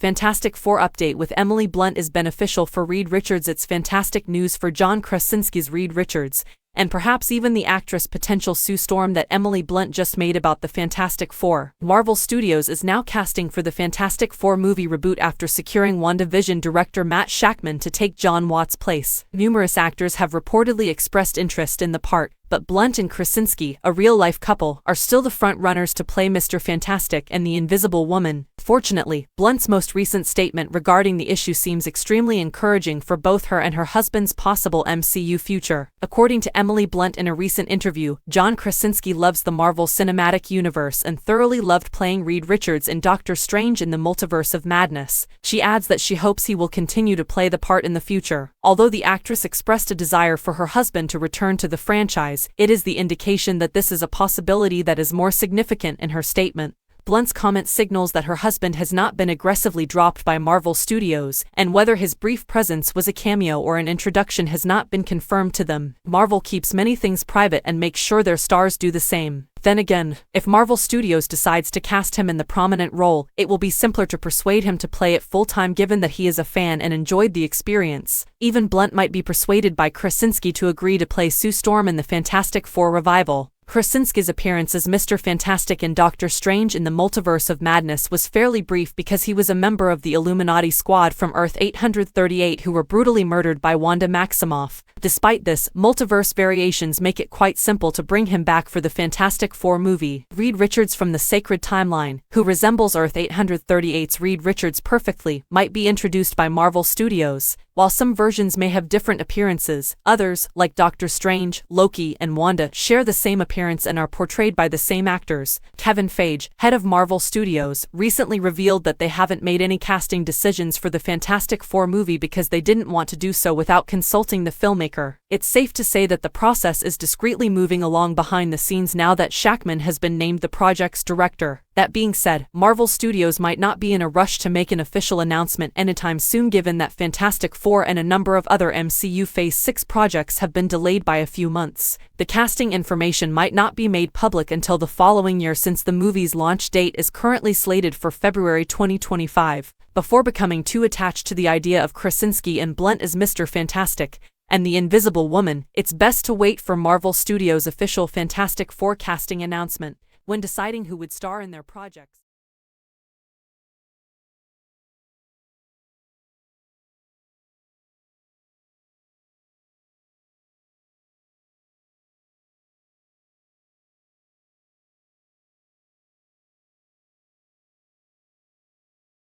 Fantastic Four update with Emily Blunt is beneficial for Reed Richards. It's fantastic news for John Krasinski's Reed Richards, and perhaps even the actress potential Sue Storm that Emily Blunt just made about the Fantastic Four. Marvel Studios is now casting for the Fantastic Four movie reboot after securing WandaVision director Matt Shakman to take John Watts' place. Numerous actors have reportedly expressed interest in the part, but Blunt and Krasinski, a real-life couple, are still the front-runners to play Mr. Fantastic and the Invisible Woman. Fortunately, Blunt's most recent statement regarding the issue seems extremely encouraging for both her and her husband's possible MCU future. According to Emily Blunt in a recent interview, John Krasinski loves the Marvel Cinematic Universe and thoroughly loved playing Reed Richards in Doctor Strange in the Multiverse of Madness. She adds that she hopes he will continue to play the part in the future. Although the actress expressed a desire for her husband to return to the franchise, it is the indication that this is a possibility that is more significant in her statement. Blunt's comment signals that her husband has not been aggressively dropped by Marvel Studios, and whether his brief presence was a cameo or an introduction has not been confirmed to them. Marvel keeps many things private and makes sure their stars do the same. Then again, if Marvel Studios decides to cast him in the prominent role, it will be simpler to persuade him to play it full-time given that he is a fan and enjoyed the experience. Even Blunt might be persuaded by Krasinski to agree to play Sue Storm in the Fantastic Four revival. Krasinski's appearance as Mr. Fantastic in Doctor Strange in the Multiverse of Madness was fairly brief because he was a member of the Illuminati squad from Earth 838 who were brutally murdered by Wanda Maximoff. Despite this, multiverse variations make it quite simple to bring him back for the Fantastic Four movie. Reed Richards from the Sacred Timeline, who resembles Earth 838's Reed Richards perfectly, might be introduced by Marvel Studios. While some versions may have different appearances, others, like Doctor Strange, Loki, and Wanda, share the same appearance and are portrayed by the same actors. Kevin Feige, head of Marvel Studios, recently revealed that they haven't made any casting decisions for the Fantastic Four movie because they didn't want to do so without consulting the filmmaker. It's safe to say that the process is discreetly moving along behind the scenes now that Shakman has been named the project's director. That being said, Marvel Studios might not be in a rush to make an official announcement anytime soon given that Fantastic Four and a number of other MCU Phase 6 projects have been delayed by a few months. The casting information might not be made public until the following year since the movie's launch date is currently slated for February 2025. Before becoming too attached to the idea of Krasinski and Blunt as Mr. Fantastic and the Invisible Woman, it's best to wait for Marvel Studios' official Fantastic Four casting announcement when deciding who would star in their projects.